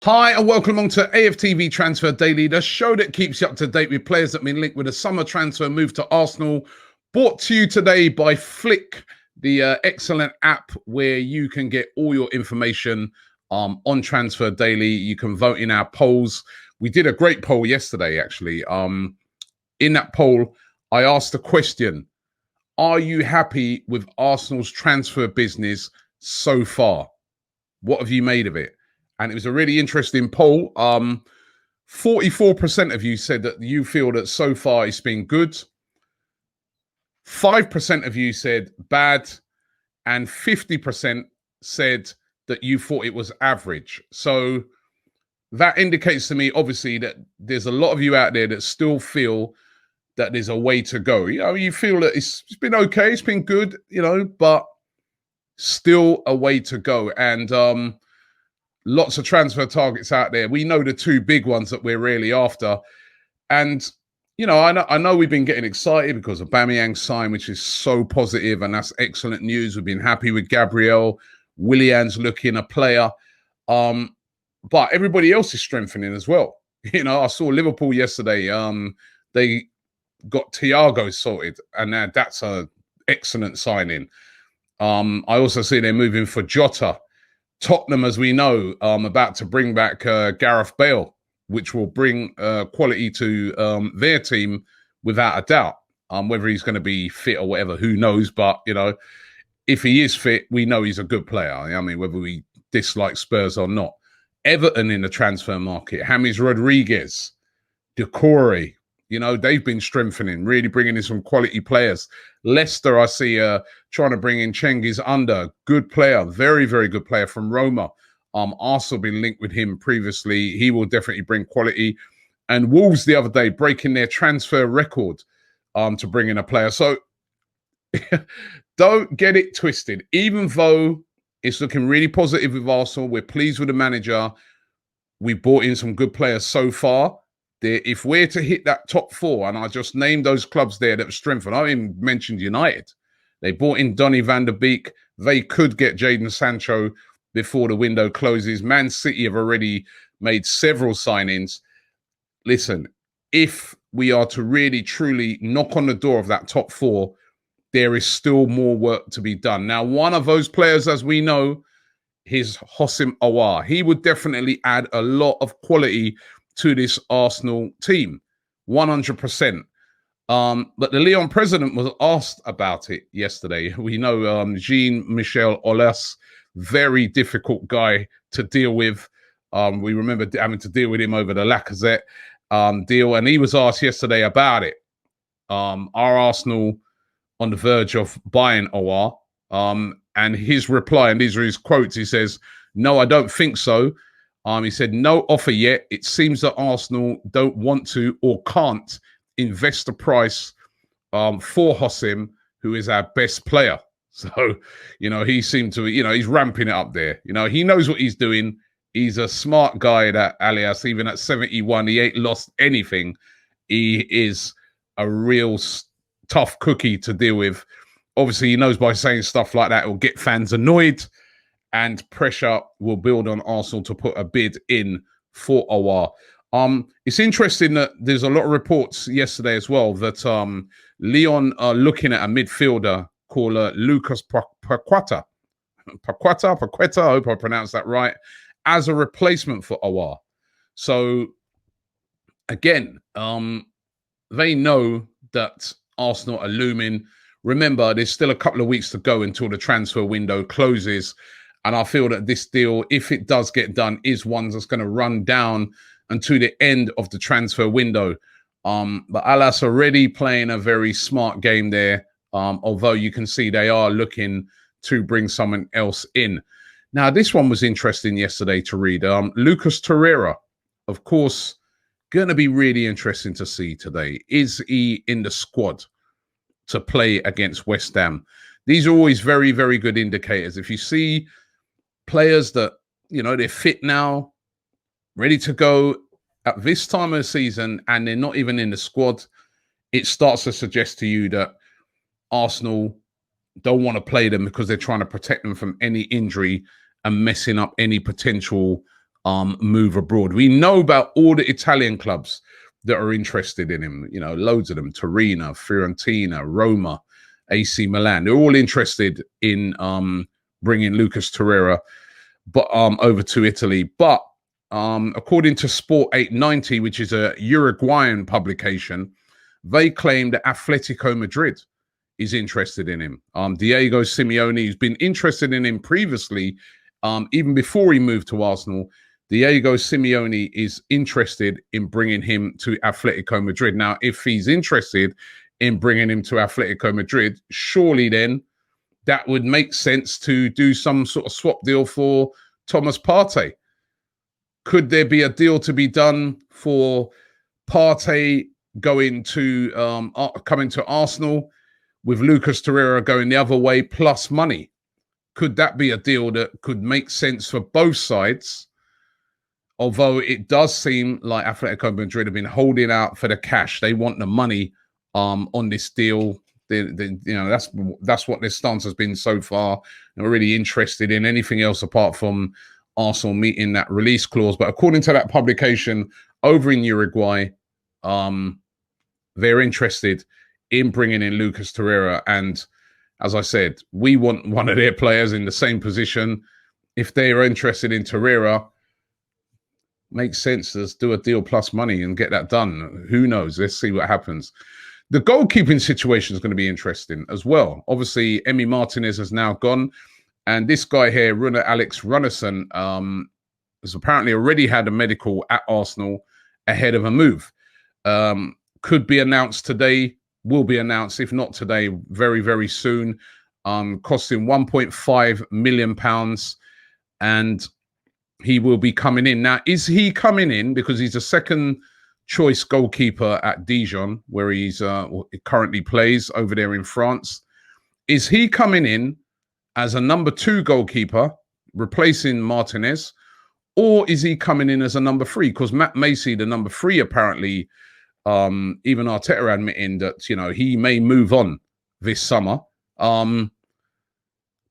Hi and welcome along to AFTV Transfer Daily, the show that keeps you up to date with players that have been linked with a summer transfer move to Arsenal. Brought to you today by Flick, the excellent app where you can get all your information on Transfer Daily. You can vote in our polls. We did a great poll yesterday, actually. In that poll, I asked the question, are you happy with Arsenal's transfer business so far? What have you made of it? And it was a really interesting poll. 44% of you said that you feel that so far it's been good. 5% of you said bad. And 50% said that you thought it was average. So that indicates to me, obviously, that there's a lot of you out there that still feel that there's a way to go. You know, you feel that it's been okay, it's been good, but still a way to go. And lots of transfer targets out there. We know the two big ones that we're really after. And, I know we've been getting excited because of Aubameyang's sign, which is so positive, and that's excellent news. We've been happy with Gabriel. Willian's looking a player. But everybody else is strengthening as well. I saw Liverpool yesterday. They got Thiago sorted, and that's an excellent signing. I also see they're moving for Jota. Tottenham, as we know, about to bring back Gareth Bale, which will bring quality to their team without a doubt. Whether he's going to be fit or whatever, who knows? But, if he is fit, we know he's a good player. I mean, whether we dislike Spurs or not. Everton in the transfer market, James Rodriguez, Decore, they've been strengthening, really bringing in some quality players. Leicester, I see trying to bring in Cengiz Under, good player, very, very good player from Roma. Arsenal been linked with him previously. He will definitely bring quality. And Wolves the other day breaking their transfer record to bring in a player. So don't get it twisted. Even though it's looking really positive with Arsenal, we're pleased with the manager. We brought in some good players so far. If we're to hit that top four, and I just named those clubs there that have strengthened, I even mentioned United. They brought in Donny van der Beek. They could get Jadon Sancho before the window closes. Man City have already made several signings. Listen, if we are to really, truly knock on the door of that top four, there is still more work to be done. Now, one of those players, as we know, is Aouar. He would definitely add a lot of quality to this Arsenal team, 100%. But the Lyon president was asked about it yesterday. We know Jean-Michel Aulas, very difficult guy to deal with. We remember having to deal with him over the Lacazette deal, and he was asked yesterday about it. Are Arsenal on the verge of buying Aouar? And his reply, and these are his quotes, he says, "No, I don't think so." He said, "No offer yet. It seems that Arsenal don't want to or can't invest the price for Hossim, who is our best player." So, he seemed to, he's ramping it up there. He knows what he's doing. He's a smart guy, that Alias. Even at 71, he ain't lost anything. He is a real tough cookie to deal with. Obviously, he knows by saying stuff like that, it will get fans annoyed, and pressure will build on Arsenal to put a bid in for Aouar. It's interesting that there's a lot of reports yesterday as well that Lyon are looking at a midfielder called Lucas Paqueta. Paqueta, I hope I pronounced that right, as a replacement for Aouar. So, again, they know that Arsenal are looming. Remember, there's still a couple of weeks to go until the transfer window closes. And I feel that this deal, if it does get done, is one that's going to run down until the end of the transfer window. But Alas already playing a very smart game there, although you can see they are looking to bring someone else in. Now, this one was interesting yesterday to read. Lucas Torreira, of course, going to be really interesting to see today. Is he in the squad to play against West Ham? These are always very, very good indicators. If you see players that, they're fit now, ready to go at this time of the season, and they're not even in the squad, it starts to suggest to you that Arsenal don't want to play them because they're trying to protect them from any injury and messing up any potential move abroad. We know about all the Italian clubs that are interested in him. You know, loads of them: Torreira, Fiorentina, Roma, AC Milan. They're all interested in bringing Lucas Torreira, but over to Italy. But according to Sport 890, which is a Uruguayan publication, they claim that Atletico Madrid is interested in him. Diego Simeone, who's been interested in him previously, even before he moved to Arsenal. Diego Simeone is interested in bringing him to Atletico Madrid. Now, if he's interested in bringing him to Atletico Madrid, surely then that would make sense to do some sort of swap deal for Thomas Partey. Could there be a deal to be done for Partey going to coming to Arsenal with Lucas Torreira going the other way plus money? Could that be a deal that could make sense for both sides? Although it does seem like Atletico Madrid have been holding out for the cash. They want the money on this deal. You know, that's what their stance has been so far. They're not really interested in anything else apart from Arsenal meeting that release clause. But according to that publication over in Uruguay, they're interested in bringing in Lucas Torreira. And as I said, we want one of their players in the same position. If they are interested in Torreira, makes sense. Let's do a deal plus money and get that done. Who knows? Let's see what happens. The goalkeeping situation is going to be interesting as well. Obviously, Emi Martinez has now gone. And this guy here, Alex Runnison, has apparently already had a medical at Arsenal ahead of a move. Could be announced today, will be announced, if not today, very, very soon. Costing £1.5 million. And he will be coming in. Now, is he coming in because he's a second choice goalkeeper at Dijon, where he's currently plays over there in France? Is he coming in as a number 2 goalkeeper, replacing Martinez, or is he coming in as a number 3? Because Matt Macy, the number 3, apparently, even Arteta admitting that, you know, he may move on this summer.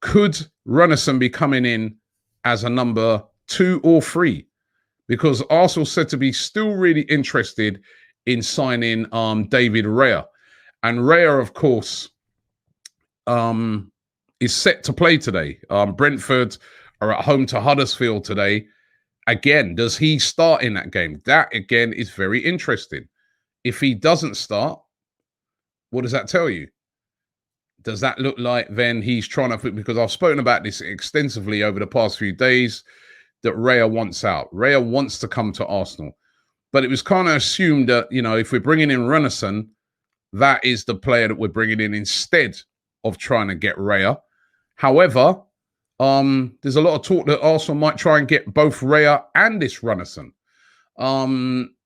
Could Runnison be coming in as a number 2 or 3? Because Arsenal said to be still really interested in signing David Raya. And Raya, of course, is set to play today. Brentford are at home to Huddersfield today. Again, does he start in that game? That, again, is very interesting. If he doesn't start, what does that tell you? Does that look like then he's trying to... Because I've spoken about this extensively over the past few days, that Raya wants out. Raya wants to come to Arsenal. But it was kind of assumed that, you know, if we're bringing in Runnison, that is the player that we're bringing in instead of trying to get Raya. However, there's a lot of talk that Arsenal might try and get both Raya and this Runnison.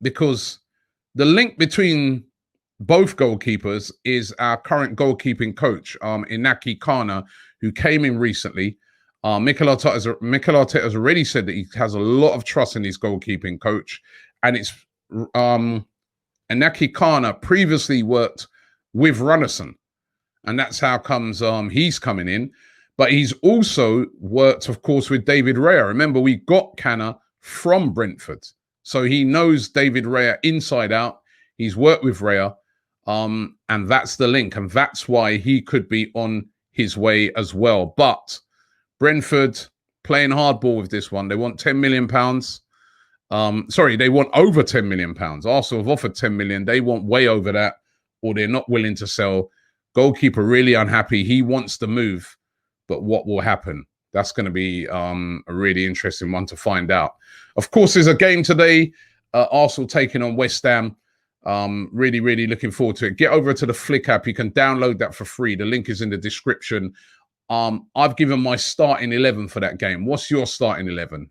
Because the link between both goalkeepers is our current goalkeeping coach, Inaki Kana, who came in recently. Mikel Arteta has already said that he has a lot of trust in his goalkeeping coach. And it's Inaki Kana previously worked with Runnison. And that's how comes he's coming in. But he's also worked, of course, with David Raya. Remember, we got Kana from Brentford. So he knows David Raya inside out. He's worked with Raya. And that's the link. And that's why he could be on his way as well. But Brentford playing hardball with this one. They want £10 million. They want over £10 million. Arsenal have offered £10 million. They want way over that, or they're not willing to sell. Goalkeeper really unhappy. He wants to move. But what will happen? That's going to be a really interesting one to find out. Of course, there's a game today. Arsenal taking on West Ham. Really, really looking forward to it. Get over to the Flick app. You can download that for free. The link is in the description. I've given my starting 11 for that game. What's your starting 11?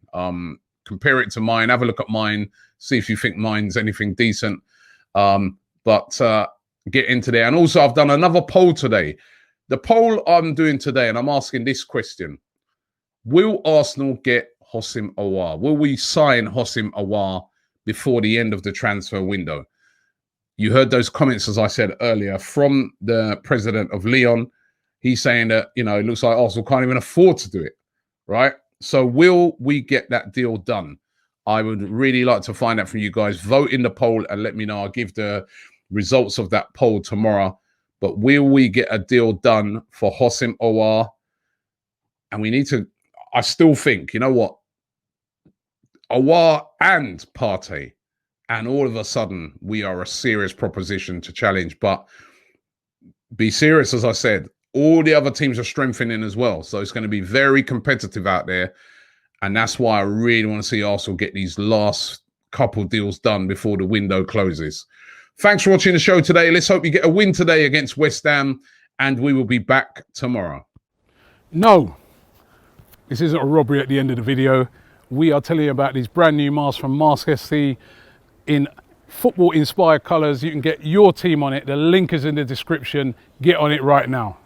Compare it to mine. Have a look at mine. See if you think mine's anything decent. But get into there. And also, I've done another poll today. The poll I'm doing today, and I'm asking this question. Will Arsenal get Houssem Aouar? Will we sign Houssem Aouar before the end of the transfer window? You heard those comments, as I said earlier, from the president of Lyon. He's saying that, you know, it looks like Arsenal can't even afford to do it, right? So will we get that deal done? I would really like to find out from you guys. Vote in the poll and let me know. I'll give the results of that poll tomorrow. But will we get a deal done for Hossim Aouar? And we need to, I still think, you know what? Aouar and Partey. And all of a sudden, we are a serious proposition to challenge. But be serious, as I said, all the other teams are strengthening as well. So it's going to be very competitive out there. And that's why I really want to see Arsenal get these last couple deals done before the window closes. Thanks for watching the show today. Let's hope you get a win today against West Ham. And we will be back tomorrow. No, this isn't a robbery at the end of the video. We are telling you about these brand new masks from Mask SC in football inspired colours. You can get your team on it. The link is in the description. Get on it right now.